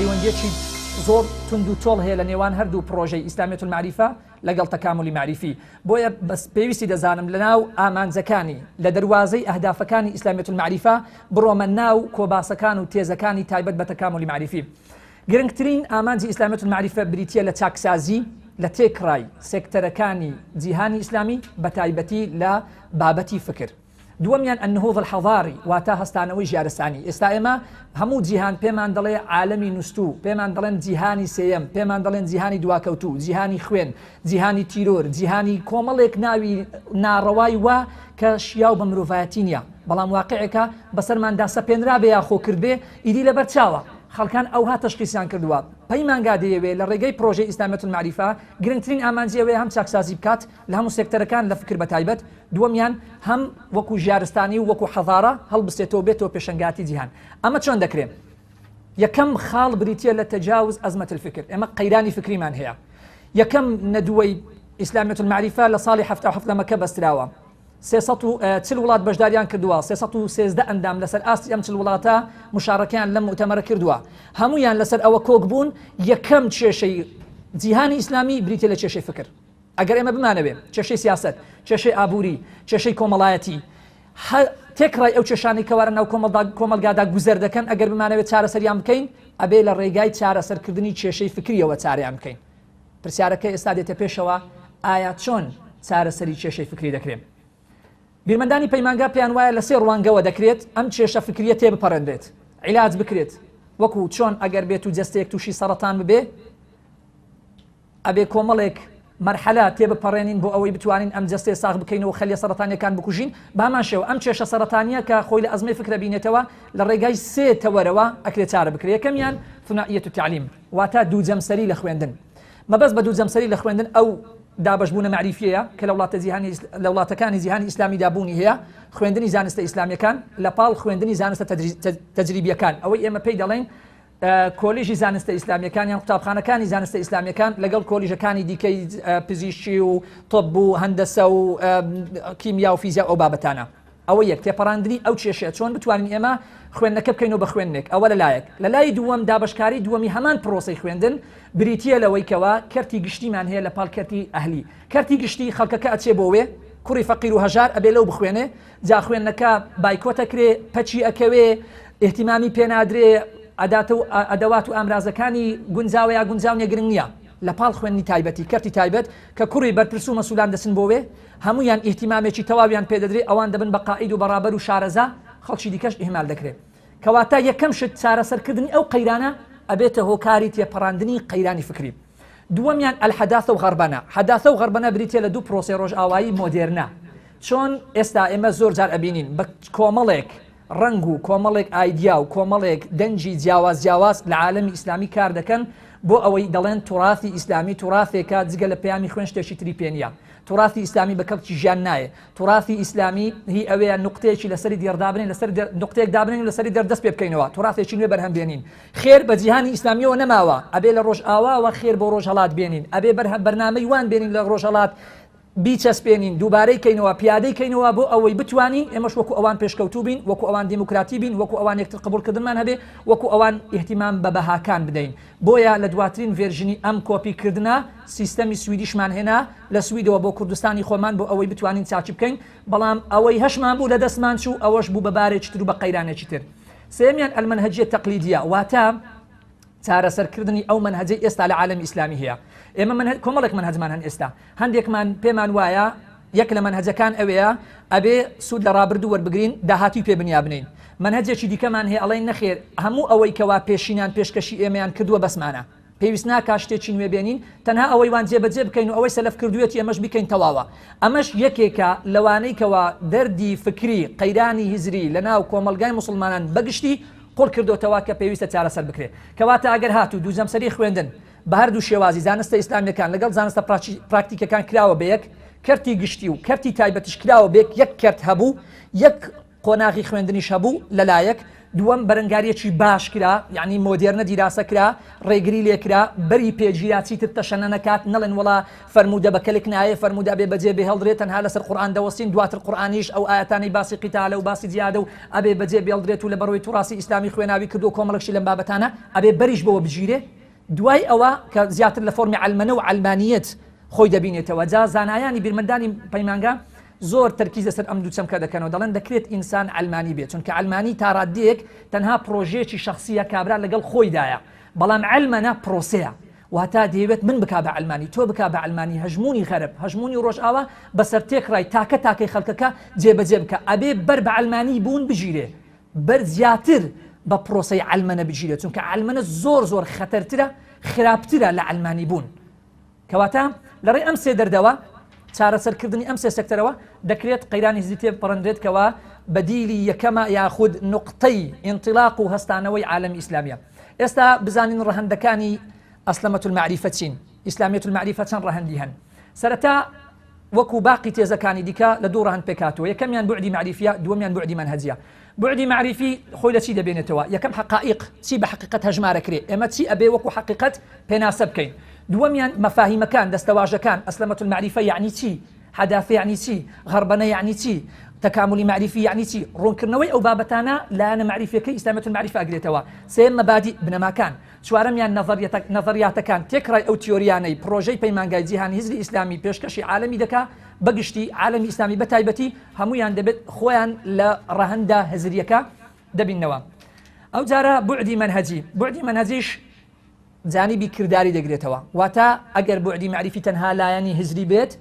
پەیوەندیەکی زۆر تند و تۆڵ هەیە لە نێوان هەردوو پرۆژەی ئیسلامیەت المعریفە لەگەڵ تەکاملی معریفی. بۆیە بەس پێویستی دەزانم لەناو ئامانجەکانی لە دەواازەی ئەهدافەکانی ئیسلامیەت المعریفە بڕۆمە ناو کۆباسەکان و تێزەکانی تایبەت بە تەکاملی معریفی. گرنگترین ئامانجی ئیسلامیەت المعریفە بریتیە لە چاکسازی لە تێکڕای سێکتەرەکانی جیهانی ئیسلامی بە تایبەتی لە بابەتی فکر. دووەمیان النهوض الحضاري واتا هەستانەوەی ژارستانی. ئێستا ئێمە هەموو جیهان پێمان دەڵێ عالەمی نوستوو، پێمان دەڵێن جیهانی سێیەم، پێمان دەڵێن جیهانی دواکەوتوو، جیهانی خوێن، جیهانی تیرۆر، جیهانی کۆمەڵێک ناوی ناڕەوای وا کە شیاو بە مرۆڤایەتی نییە، بەڵام واقعەکە بەسەرماندا سەپێنرا بێ یا خۆکرد بێ ئیدی لەبەر چاوە. خەڵکان ئەوها تەشخیصیان کردووە. پەیمانگا دەیەوێت لە ڕێگەی پرۆژەی ئیسلامیەت المعریفە گرنگترین ئامانجی ئەوەیە هەم چاکسازی بکات لە هەموو سێکتەرەکان لە فکر بە تایبەت. دووەمیان هەم وەکو ژارستانی و وەکو حەضارە هەڵبستێتەوە بێتەوە پێشەنگاتی جیهان. ئەمە چۆن دەکرێت؟ یەکەم خاڵ بریتیە لە تەجاوز ئەزمەت الفکر. ئێمە قەیرانی فکریمان هەیە. یەکەم نەدووەی ئیسلامیەت المعریفە لە ساڵی 77 لە مەکە بەستراوە. 340 وڵات بەشداریان کردووە، 313 ئەندام لەسەر ئاستی ئەم 40 وڵاتە مشارەکەیان لەم مؤتەمەرە کردووە. هەمویان لەسەر ئەوە کۆک بوون یەکەم کێشەی جیهانی ئیسلامی بریتە لە کێشەی فکر. ئەگەر ئێمە بمانەوێ کێشەی سیاست، کێشەی ئابووری، کێشەی کۆمەڵایەتی، تێکڕای ئەو کێشانی کەوارە ناو کۆمەلگادا گوزەر دەکەن، ئەگەر بمانەوێت چارەسەریان بکەین ئەبێ لە ڕێگای چارەسەرکردنی کێشەی فکریەوە چارەیان بکەین. پرسیارەکە ئێستا دێتە پێشەوە، ئایا چۆن چارەسەری کێشەی فکری دەکرێت؟ بیرمەندانی پەیمانگا پێیان وایە لە سێ ڕوانگەوە دەکرێت ئەم کێشە فکریە تێبپەڕێنرێت، عیلاج بکرێت. وەکو چۆن ئەگەر بێت و جەستەیەک تووشی سەرەتان ببێ ئەبێ کۆمەڵێک مەرحەلە تێبپەڕێنین بۆ ئەوەی بتوانین ئەم جەستەیە ساغ بکەینەوە خەلیە سەرەتانیەکان بکوژین. بامان شێوە ئەم کێشە سەرەتانیە کە خۆی لە ئەزمەی فکرە بینێتەوە لە ڕێگای سێ تەوەرەوە ئەکرێت چارە بکرێت. یەکەمیان ثنائیەت التعلیم، واتە دوو جەمسەری لە خوێندن. مەبەست بە دوو جەمسەری لە خوێندن ئەو دابەشبوونە معریفیەیە کە لە وڵاتەکانی جیهانی ئیسلامی دابوونی هەیە، خوێندنی زانستە ئیسلامیەکان لەپاڵ خوێندنی زانستە تەجریبیەکان. ئەوەی ئێمە پێی دەڵێن کۆلیژی زانستە ئیسلامیەکان یان قوتابخانەکانی زانستە ئیسلامیەکان لەگەڵ کۆلیژەکانی دیکەی پزیشکی و تۆب و هەندەسە و کیمیا و فیزیا ئەو بابەتانە. ئەوە یەک تێپەڕاندنی ئەو کێشەیە چۆن بتوانین ئێمە خوێندنەکە بکەینەوە بە خوێندنێک. ئەوە لەلایەک. لە لای دووەم دابشکاری دووەمی هەمان پرۆسەی خوێندن بریتیە لەوەی کەوا کەرتی گشتیمان هەیە لە پاڵ کەرتی ئەهلی. کەرتی گشتی خەڵکەکە ئەچێ بۆ وێ کوڕی فەقیر و هەژار ئەبێ لەو بخوێنێ، جا خوێندنەکە بایکۆتەکرێ، پەچی ئەکەوێ، ئێحتیمامی پێنادرێ، ئەدەوات و ئامرازەکانی گونجاو یا گونجاو گرنگ نییە. لە پاڵ خوێنی تایبەتی کەرتی تایبەت کە کوڕی بەرپرس و مەسوولان دەچن بۆ وێ هەمویان ئێحتیمامێکی تەواویان پێدەدرێ، ئەوان دەبن بە قائید و بەڕابەر و شارەزا، خەڵکی دیکەش ئیهمال دەکرێت. کەواتە یەکەم شت چارەسەرکردنی ئەو قەیرانە ئەبێتە هۆکاری تێپەڕاندنی قەیرانی فکری. دووەمیان الحەداثە و غەربەنە. حەداثە و غەربەنە بریتە لە دوو پرۆسەی ڕۆژئاوایی مۆدێرنە. چۆن ئێستا ئێمە زۆر جار ئەبینین بە کۆمەڵێک ڕنگ و کۆمەڵێک ئایدیا و کۆمەڵێک دەنجی جیاواز لە عالەمی ئیسلامی کار دەکەن بۆ ئەوەی دەڵێن توراثی ئیسلامی توراثێکە جگە لە پەیامی خوێن شتێکی تری پێ نییە. توراثی ئیسلامی بە کەڵکی ژیان نایە. توراثی ئیسلامی هی ئەوەیە نقطەیەکی لەسەری دێردابنین، لەسەر نقطەیەک دابنین و لەسەری دەردەست پێ بکەینەوە، توراثێکی نوێ بەرهەم بێنین. خێر بە جیهانی ئیسلامیەوە نەماوە، ئەبێ لە ڕۆژئاواوە خێر بۆ ڕۆژهەڵات بێنین، ئەبێ بەرنامەی وان بێنین لە ڕۆژهەڵات بیچەسپێنین، دووبارەی کەینەوە، پیادەی کەینەوە بۆ ئەوەی بتوانین ئێمەش وەکو ئەوان پێشکەوتوو بین، وەکو ئەوان دیموکراتی بین، وەکو ئەوان یەکتر قبولکردنمان هەبێ، وەکو ئەوان ئیحتیمام بە بەهاکان بدەین. بۆیە لە دواترین ڤێرژنی ئەم کۆپیکردنە سیستەمی سویدیشمان هێنا لە سویدەوە بۆ کوردستانی خۆمان بۆ ئەوەی بتوانین چاچی بکەین، بەڵام ئەوەی هەشمان بوو لە دەستمان چوو ئەوەش بوو بە بارێکی تر و بە قەیرانێکی تر. سێمیان المەنهەجیە تەقلیدیە، واتە چارەسەرکردنی ئەو منهەجەی ئێستا لە عالەمی ئیسلامی هەیە. ئێمە کۆمەڵێک منهەجمان هەن ئێستا، هەندێکمان پێمان وایە یەک لە منهەجەکان ئەوەیە ئەبێ سوود لە ڕابردوو وەربگرین داهاتوی پێ بنیا بنین. منهەجێکی دیکەمان هەیە ئەڵێن نەخێر هەموو ئەوەی کەوا پێشینیان پێشکەشی ئێمەیان کردووە بەسمانە، پێویست ناکات شتێکی نوێ بێنین، تەنها ئەوەی وان جێبەجێ بکەین و ئەوەی سەلەف کردوێتی ئەمەش بکەین تەواوە. ئەمەش یەکێکە لەوانەی کەوا دەردی فکری قەیرانی هیزری لە ناو کۆمەلگای موسڵمانان بەگشتی قوڵ کردوتەوە کە پێویستە چارەسەر بکرێت. کەواتە ئەگەر هاتوو دوو جەمسەری خوێندن بە هەردوو شێوازی زانستە ئیسلامیەکان لەگەڵ زانستە پراکتیکەکان کراوە بە یەک، کەرتی گشتی و کەرتی تایبەتیش کراوە بێک، یەک کەرت هەبوو، یەک قۆناغی خوێندنیش هەبوو لەلایەک، دووەم بەرەنگاریەکی باش کرا یعنی مۆدێرنە دیراسە کرا ڕێگری لێکرا بەری پێگیرا چیتر تەشەنە نەکات نەڵێن وڵا فەرموودە بەکەلێک نایە فەرموودە بێ بەجێ بێ هەڵدرێت تەنها لەسەر قورئان دەوەستین دواتر قورئانیش ئەو ئاەتانی باسی قیتالە و باسی جیهاد و ئەبێ بەجێ بێ هەڵدرێت و لە بەڕۆی توراسی ئیسلامی خوێناوی کردو کۆمەڵێکشی لەم بابەتانە ئەبێ بەریش بەوە بژیرێ دوای ئەوە کە زیاتر لە فۆرمی عەلمەنە و عەلمانیەت خۆی دەبینێتەوە جا زانایانی بیرمەندانی پەیمانگا زۆر تەرکیز لەسەر ئەم دوو چەمکە دەکەنەوە دەڵێن دەکرێت ئینسان عەلمانی بێت چونکە عەلمانی تا ڕادەیەک تەنها پرۆژەیەکی شەخسیە کابرا لەگەڵ خۆیدایە بەڵام عەلمەنە پرۆسەیە واتە دەیەوێت من بکا بە عەلمانی تۆ بکا بە عەلمانی هەژمونی غەرب هەژمونی ڕۆژئاوا بەسەر تێکڕای تاکە تاکەی خەڵکەکە جێبەجێ بکە ئەبێ بەر بە عەلمانی بوون بژیرێ بەر زیاتر بە پرۆسەی عەلمەنە بژیرێت چونکە عەلمەنە زۆر خەتەرترە خراپترە لە عەلمانی بوون کەواتە لەڕێی ئەم سێ دەردەوە چارەسەرکردنی ئەم سێ سێکتەرەوە دەکرێت قەیرانی هزی تێپەڕەندرێتکەوە بەدیلی یەکەمە یاخود نقطەی ئینطلاق و هەستانەوەی عالەمی ئیسلامیە ئێستا بزانین ڕەهەندەکانی ئەسلەمەت المعریفە چین ئیسلامیەت المعریفە چەند ڕەهەندی هەن سەرەتا وەکو باقی تێزەکانی دیکە لە دوو ڕەهەند پێکاتەوە یەکەمیان بوعدی معریفیە دووەمیان بوعدی منهەجیە بوعدی معریفی خۆی لە چی دەبێنێتەوە یەکەم حقائق چی بە حقیقەت هەژمارەکرێ ئێمە چی ئەبێ وەکو حقیقەت پێناسە بکەین دووەمیان مەفاهیمەکان دەستەواژەکان ئەسلەمەت المعریفە یعنی چی حداثە یعنی چی غەربەنە یعنی چی تەکاملی معریفی یعنی چی ڕوونکردنەوەی ئەو بابەتانە لایەنە معریفەکەی ئیسلامیەت المعریفە ئەگرێتەوە سێم مەبادی بنەماکان چوارەمیان نەظەریاتەکان تێکڕای ئەو تیۆریانەی پرۆژەی پەیمانگای جیهانی هیزری ئیسلامی پێشکەشی عالەمی دەکا بەگشتی عالەمی ئیسلامی بەتایبەتی هەمویان دەبێت خۆیان لە ڕەهەندە هزریەکە دەبینەوە ئەو جارە بوعدی منهەجیش جانبی کردداری دەگرێتەوە واتە ئەگەر بوعدی معریفی تەنها لایەنی هزری بێت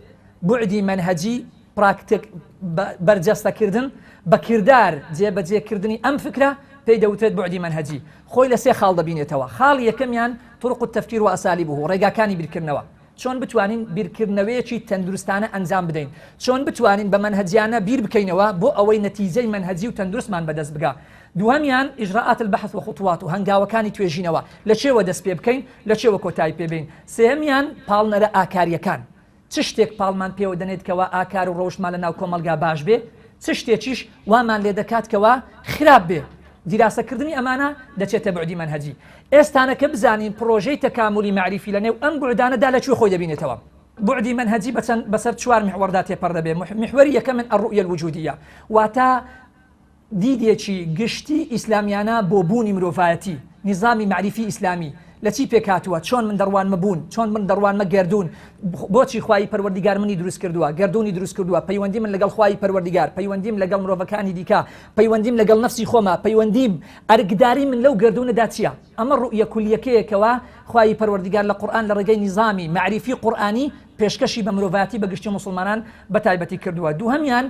بوعدی منهەجی پراکتیک بەرجەستەکردن بە کردار جێبەجێکردنی ئەم فکرە پێی دەوترێت بوعدی منهەجی خۆی لە سێ خاڵ دەبینێتەوە خاڵ یەکەمیان طرق التفکیر و ئەسالیبه ڕێگاکانی بیرکردنەوە چۆن بتوانین بیرکردنەوەیەکی تەندروستانە ئەنجام بدەین چۆن بتوانین بە منهەجیانە بیر بکەینەوە بۆ ئەوەی نەتیجەی منهەجی و تەندروستمان بەدەست بگا دووەمیان ئیجراءات البحث و خطوات و هەنگاوەکانی توێژینەوە لە چێوە دەست پێ بکەین لە چێوە کۆتایی پێبین سێمیان پاڵنەرە ئاکاریەکان چ شتێک پاڵمان پێوە دەنێتکەوە ئاکار و ڕۆژمان لە ناو کۆمەلگا باش بێ چ شتێکیش وامان لێ دەکاتکەوە خراپ بێ دیراسەکردنی ئەمانە دەچێتە بوعدی منهەجی ئێستانەکە بزانین پرۆژەی تەکاملی معریفی لە نێو ئەم بوعدانەدا لەکوێ خۆی دەبینێتەوە بوعدی منهەجی بەسەر چوار محوەردا تێپەڕ دەبێ محوەری یەکەم الرؤیە الوجودیە واتە دیدێکی گشتی ئیسلامیانە بۆ بوونی مرۆڤایەتی نظامی معریفی ئیسلامی لە چی پێکاتوە چۆن من دەڕوان مەبوون چۆن من دەڕوان مەگەردون بۆچی خوای پەروەردیگار منی دروست کردووە گەردونی دروست کردووە پەیوەندی من لەگەڵ خوای پەروەردیگار پەیوەندیم لەگەڵ مرۆڤەکانی دیکە پەیوەندیم لەگەڵ نەفسی خۆمە پەیوەندیم ئەرگداری من لەو گەردونەدا چییە ئەمە ڕؤیە کولیەکەیەکەوە خوای پەروەردیگار لە قورئان لە ڕێگەی نظامی معریفی قورئانی پێشکەشی بە مرۆڤایەتی بەگشتی مسلمانان بەتایبەتی کردووە دووهەمیان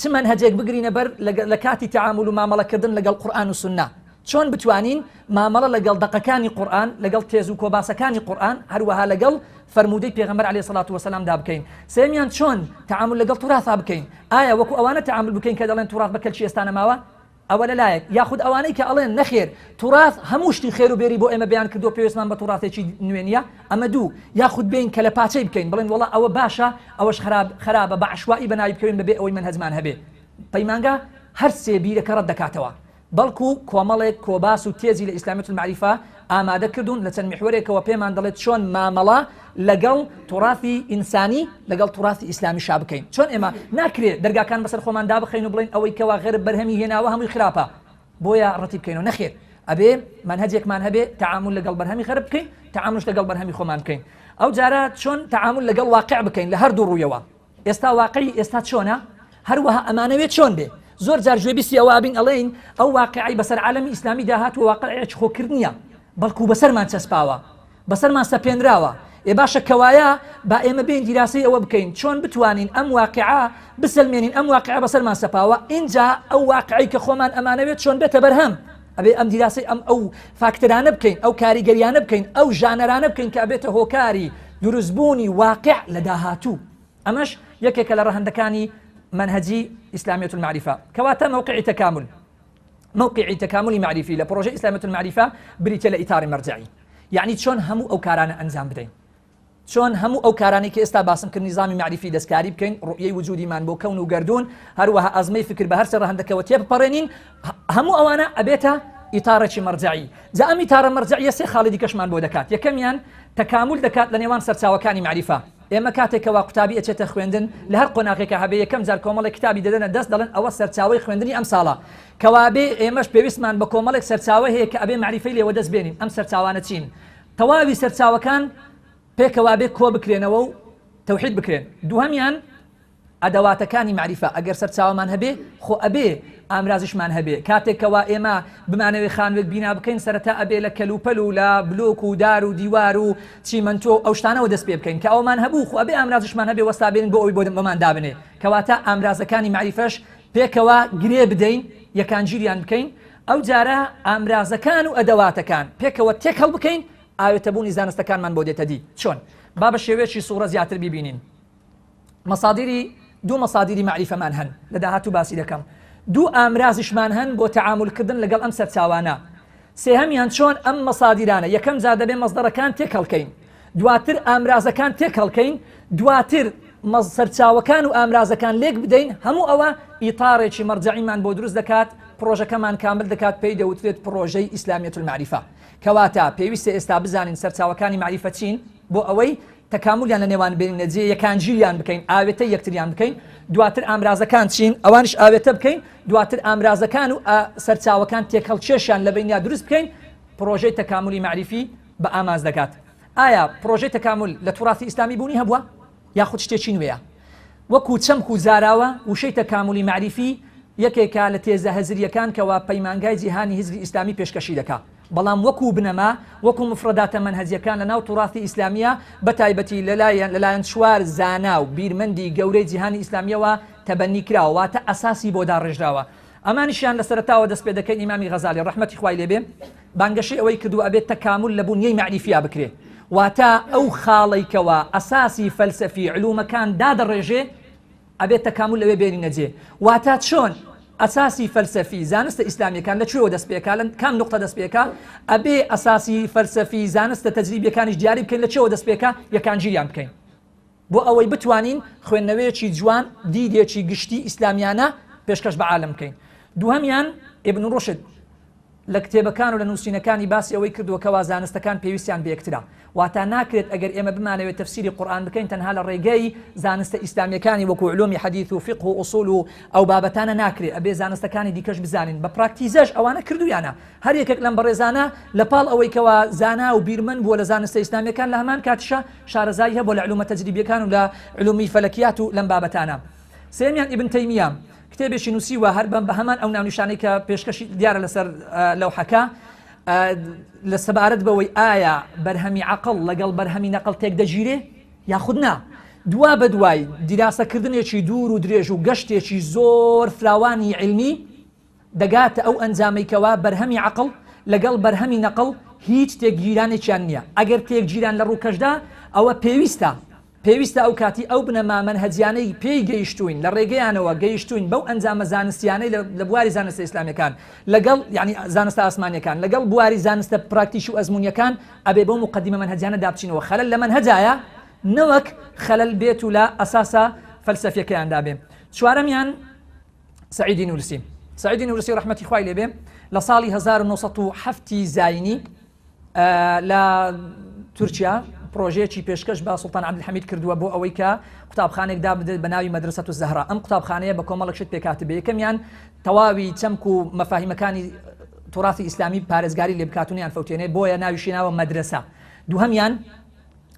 چ منهەجێک بگرینە بەر لە کاتی تەعامل و مامەڵەکردن لەگەڵ قورئان و سونە چۆن بتوانین مامەڵە لەگەڵ دقەکانی قورئان لەگەڵ تێز و کۆباسەکانی قورئان هەروەها لەگەڵ فەرموودەی پێغەمبەر عەلەیهی سەڵات وەسەلام دا بکەین سێمیان چۆن تەعامل لەگەڵ توراثا بکەین ئایا وەکو ئەوانە تەعامل بکەین کە دەڵێن توراث بە کەلچی ئێستا نەماوە ئەوە لەلایەک یاخود ئەوانەی کە ئەڵێن نەخێر توراث هەموو شتی خێر و بێری بۆ ئێمە بەیان کردو پێویستمان بە توراثێکی نوێ نییە ئەمە دوو یاخود بین کە لە پاچەی بکەین بڵێن وەڵا ئەوە باشە ئەوەش خراپە بە عەشوایی بەناوی بکەوین بەبێ ئەوەی منهەجمان هەبێ پەیمانگا هەر سێ بیرەکە ڕەت دەکاتەوە بەڵکو کۆمەڵێک کۆباس و تێزی لە ئیسلامیەت المعریفە ئامادە کردوون لە چەند محورێکەوە پێمان دەڵێت چۆن مامەڵە لەگەڵ توراثی ئینسانی لەگەڵ توراثی ئیسلامی شا بکەین چۆن ئێمە ناکرێت دەرگاکان بەسەر خۆمان دابخەین و بڵێن ئەوەی کەوا غەرب بەرهەمی هێناوە هەمووی خراپە بۆیە ڕەتی بکەینەوە نەخێر ئەبێ منهەجێکمان هەبێ تەعامل لەگەڵ بەرهەمی غەرب بکەین تەعاملش لەگەڵ بەرهەمی خۆمان بکەین ئەو جارە چۆن تەعامل لەگەڵ واقع بکەین لە هەردوو ڕوویەوە ئێستا واقعی ئێستا چۆنە هەروەها ئەمانەوێت چۆن بێ زۆر جار گوێبیستی ئەوە بین ئەڵێن ئەو واقعی بەسەر عالەمی ئیسلامی داهات و واقعەیەکی خۆکردنیە بەڵکو بەسەرمان چەسپاوە بەسەرمان سەپێنراوە ئێ باشە کەوایە با ئێمە بین دیراسی ئەوە بکەین چۆن بتوانین ئەم واقعە بسلمێنین ئەم واقعە بەسەرمان سەپاوە اینجا ئەو واقعی کە خۆمان ئەمانەوێت چۆن بێتە بەرهەم ئەبێ ئەم دیراسی ئەو فاکتەرانە بکەین ئەو کاریگەریانە بکەین ئەو ژانەرانە بکەین کە ئەبێتە هۆکاری دروستبوونی واقع لە داهاتوو ئەمەش یەکێکە لە ڕەهەندەکانی منهجي إسلامية المعرفة كواتا موقع تكامل معرفي لبروجي إسلامية المعرفة بريتيا لإطار مرجعي يعني شون همو أو كارانا أنزام بدين چۆن هەموو ئەو کارانی کە ئێستا باسم کرد نظامی معریفی دەستکاری بکەین ڕوئیەی وجودیمان بۆ کەون و گردون هەروەها ئەزمەی فکر بە هەر سەر ڕەهەندەکەوە تێبپەڕێنین هەموو ئەوانە ئەبێتە ئیتارێکی مەرجعی جا ئەم ئیتارە مەرجعیە سێ خاڵی دیکەشمان بۆ دەکات یەکەمیان تەکامل دەکات لە نێوان سەرچاوەکانی معریفە ئێمە کاتێکەوە قوتابی ئەچێتە خوێندن لە هەر قۆناغێکە هەبێ یەکەم جار کۆمەڵێک کتابی دەدەنە دەست دەڵێن ئەوە سەرچاوەی خوێندنی ئەم ساڵە کەوابێ ئێمەش پێویستمان بە کۆمەڵێک سەرچاوە هەیە کە ئەبێ معریفەی لێوە دەست بێنین ئەم سەرچاوانە چین تەواوی سەرچاوەکان پێکەوا بێ کۆ بکرێنەوە و تەوحید بکرێن دووهەمیان ئەدەواتەکانی معریفە ئەگەر سەرچاوەمان هەبێ خۆ ئەبێ ئامرازشمان هەبێ کاتێکەوە ئێمە بمانەوێ خانوێک بینا بکەین سەرەتا ئەبێ لە کەلوپەل و لە بلۆک و دار و دیوار و چیمەنتۆ ئەو شتانەوە دەست پێ بکەین کە ئەومان هەبوو خۆ ئەبێ ئامرازشمان هەبێ وەستا بێنین بۆ ئەوی بۆ بەمان دابنێ کەواتە ئامرازەکانی معریفەش پێکەوە گرێ بدەین یەکانگیریان بکەین ئەو جارە ئامرازەکان و ئەدەواتەکان پێکەوە تێک هەڵ بکەین ئاوێتەبوونی زانستەکانمان بۆ دێتە دی چۆن با بە شێوەیەکی سوورە زیاتر ببینین دوو مەسادیری معریفەمان هەن لە داهاتوو باسی دەکەم دوو ئامرازشمان هەن بۆ تەعاملکردن لەگەڵ ئەم سەرچاوانە سێهەمیان چۆن ئەم مەسادیرانە یەکەم جا دەبێ مەزدەرەکان تێک هەڵکەین دواتر ئامرازەکان تێک هەڵکەین دواتر سەرچاوەکان و ئامرازەکان لێک بدەین هەموو ئەوە ئیتارێکی مەرجعیمان بۆ دروست دەکات پرۆژەکەمان کامل دەکات پێی دەوترێت پرۆژەی ئیسلامیەت المعریفە کەواتە پێویستە ئێستا بزانین سەرچاوەکانی معریفە چین بۆ ئەوەی تەکاملیان لە نێوان بینینە جێ یەکانگیریان بکەین ئاوێتە یەکتریان بکەین دواتر ئامرازەکان چین ئەوانش ئاوێتە بکەین دواتر ئامرازەکان و سەرچاوەکان تێکەڵکێشیان لە بینیا دروست بکەین پرۆژەی تەکاملی معریفی بە ئاماز دەکات ئایا پرۆژەی تەکامل لە توراثی ئیسلامی بوونی هەبووە یاخود شتێکی نوێیە وەکو چەمک و زاراوە وشەی تەکاملی معریفی یەکێکە لە تێزە هەزریەکان کەوا پەیمانگای جیهانی هیزبی ئیسلامی پێشکەشی دەکات بەڵام وەکو بنەما وەکو مفرەداتە مەنهەجیەکان لە ناو توراثی ئیسلامیە بەتایبەتی لەلایەن چوار زانا و بیرمەندی گەورەی جیهانی ئیسلامیەوە تەبەنی کراوە واتە ئەساسی بۆ داڕێژراوە ئەمانیشیان لە سەرەتاوە دەست پێ دەکەین ئیمامی غەزالی ڕەحمەتی خوای لێبێ بانگەشەی ئەوەی کردو ئەبێت تەکامل لە بوونیەی معریفیا بکرێ واتە ئەو خاڵێکەوە ئەساسی فەلسەفی علومەکان دادەڕێژێ ئەبێت تەکامل لەوێ بێنینە جێ واتە چۆن ئەساسی فەلسەفی زانستە ئیسلامیەکان لەکوێوە دەست پێکا لە کام نقطە دەست پێکا ئەبێ ئەساسی فەلسەفی زانستە تەجریبیەکانیش دیاری بکەین لەکوێوە دەست پێکا یەکانگیریان بکەین بۆ ئەوەی بتوانین خوێندنەوەیەکی جوان دیدێکی گشتی ئیسلامیانە پێشکەش بە عالم بکەین دووهەمیان ئیبن ڕوشد لە کتێبەکان و لە نووسینەکانی باسی ئەوەی کردووەکەوا زانستەکان پێویستیان بەیەکترا واتە ناکرێت ئەگەر ئێمە بمانەوێت تەفسیری قورئان بکەین تەنها لە ڕێگەی زانستە ئیسلامیەکانی وەکو علومی حەدیث و فقه و ئوسول و ئەو بابەتانە ناکرێت ئەبێ زانستەکانی دیکەش بزانین بە پراکتیزەش ئەوانە کردویانە هەر یەکێک لەم بەڕێزانە لە پاڵ ئەوەی کەوا زانا و بیرمەند بووە لە زانستە ئیسلامیەکان لە هەمان کاتیشە شارەزایی هەبووە لە علومە تەجریبیەکان و لە علومی فەلەکیات و لەم بابەتانە سێمیان ئیبن تەیمیە کتێبێکی نووسیوە هەر بە هەمان ئەو ناونیشانەی کە پێشکەشی دیارە لەسەر لەوحەکە لە سەبارەت بەوەی ئایا بەرهەمی عەقڵ لەگەڵ بەرهەمی نەقڵ تێک دەگیرێ یاخود نا دوا بە دوای دیراسەکردنێکی دوور و درێژ و گەشتێکی زۆر فراوانی علمی دەگاتە ئەو ئەنجامەیەکەوە بەرهەمی عەقڵ لەگەڵ بەرهەمی نەقڵ هیچ تێکگیرانێکیان نییە ئەگەر تێکگیران لە ڕووکەشدا ئەوە پێویستە ئەو کاتی ئەو بنەما مەنهەجیانەی پێی گەیشتوین لە ڕێگەیانەوە گەیشتوین بەو ئەنجامە زانستیانەی لە بواری زانستە ئیسلامیەکان لەگەڵ یعنی زانستە ئاسمانیەکان لەگەڵ بواری زانستە پراکتیش و ئەزمونیەکان ئەبێ بەو مقدمە مەنهەجیانە دابچینەوە خەلەل لە مەنهەجایە نەوەک خەلەل بێت و لە ئەساسە فەلسەفیەکەیان دابێ چوارەمیان سەعیدی نورسی ڕەحمەتی خوای لێبێ لە ساڵی 1970 زاینی لە تورکیا پرۆژەیەکی پێشکەش بە سوڵتان عەبدولحەمید کردووە بۆ ئەوەی کە قوتابخانێک دابدرێت بە ناوی مەدرسەت الزەهرا ئەم قوتابخانەیە بە کۆمەڵێک شت پێکاتبێ یەکەمیان تەواوی چەمک و مەفاهیمەکانی توراثی ئیسلامی پارێزگاری لێ بکاتونیان فەوتێنێ بۆیە ناویشی ناوە مەدرسە دووهەمیان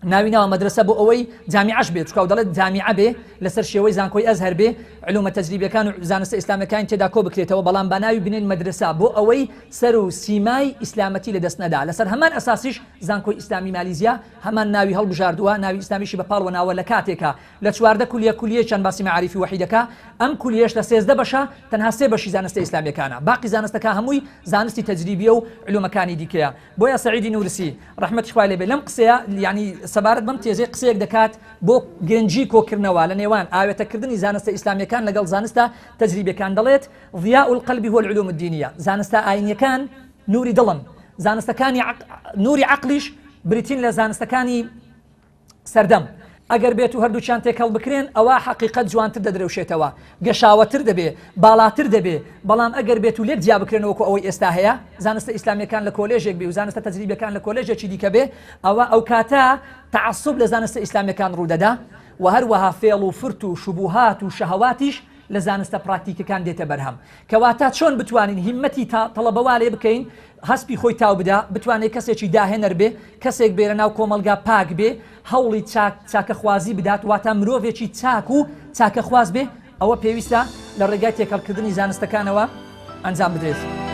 ناوی ناوە مەدرسە بۆ ئەوەی جامیعەش بێت چکاو دەڵێت جامیعە بێ لەسەر شێوەی زانکۆی ئەزهەر بێ علومە تەجریبیەکان و زانستە ئیسلامیەکان تێدا کۆ بکرێتەوە بەڵام بە ناوی بنێن مەدرسە بۆ ئەوەی سەر و سیمای ئیسلامەتی لە دەست نەدا لەسەر هەمان ئەساسیش زانکۆی ئیسلامی مالیزیا هەمان ناوی هەڵبژاردووە ناوی ئیسلامیشی بەپاڵوە ناوە لە کاتێکە لە چواردە کولیە چەند باسی معریفی وحیدەکە ئەم کولیەش لە 13 بەشە تەنها 3 بەشی زانستە ئیسلامیەکانە باقی زانستەکە هەمووی زانستی تەجریبیە و علومەکانی دیکەیە بۆیە سەعیدی نورسی ڕەحمەتی خوای لێبێ لەم قسەیە یعنی سەبارەت بەم تێزەی قسەیەک دەکات بۆ گرنگی کۆکردنەوە لە نێوان ئاوێتەکردنی زانستە ئیسلامیەکان لەگەڵ زانستە تەجریبیەکان دەڵێت ضیاء القلب هو العلوم الدينية زانستە ئاینیەکان نوری دڵن زانستەکانی نوری عەقلیش بریتین لە زانستەکانی سەردەم ئەگەر بێت و هەردووچیان تێکەڵ بکرێن ئەوە حەقیقەت جوانتر دەدرێوشێتەوە گەشاوەتر دەبێ باڵاتر دەبێ بەڵام ئەگەر بێت و لێک جیا بکرێنەوەکو ئەوەی ئێستا هەیە زانستە ئیسلامیەکان لە کۆلێژێک بێ و زانستە تەجریبەکان لە کۆلێژێکی دیکە بێ ئەو کاتە تعەسوب لە زانستە ئیسلامیەکان ڕوودەدا و هەروەها فێڵ و فرت و شوبوهات و شەهەواتیش لە زانستە پراکتیکەکان دێتە بەرهەم کەواتە چۆن بتوانین هیممەتی تەڵەبەوا لێ بکەین هەسپی خۆی تاو بدا بتوانێت کەسێکی داهێنەر بێ کەسێک بێرە ناو کۆمەلگا پاک بێ هەوڵی چاکەخوازی بدات واتە مرۆڤێکی چاک و چاکەخواز بێ ئەوە پێویستە لە ڕێگای تێکەڵکردنی زانستەکانەوە ئەنجام بدرێت.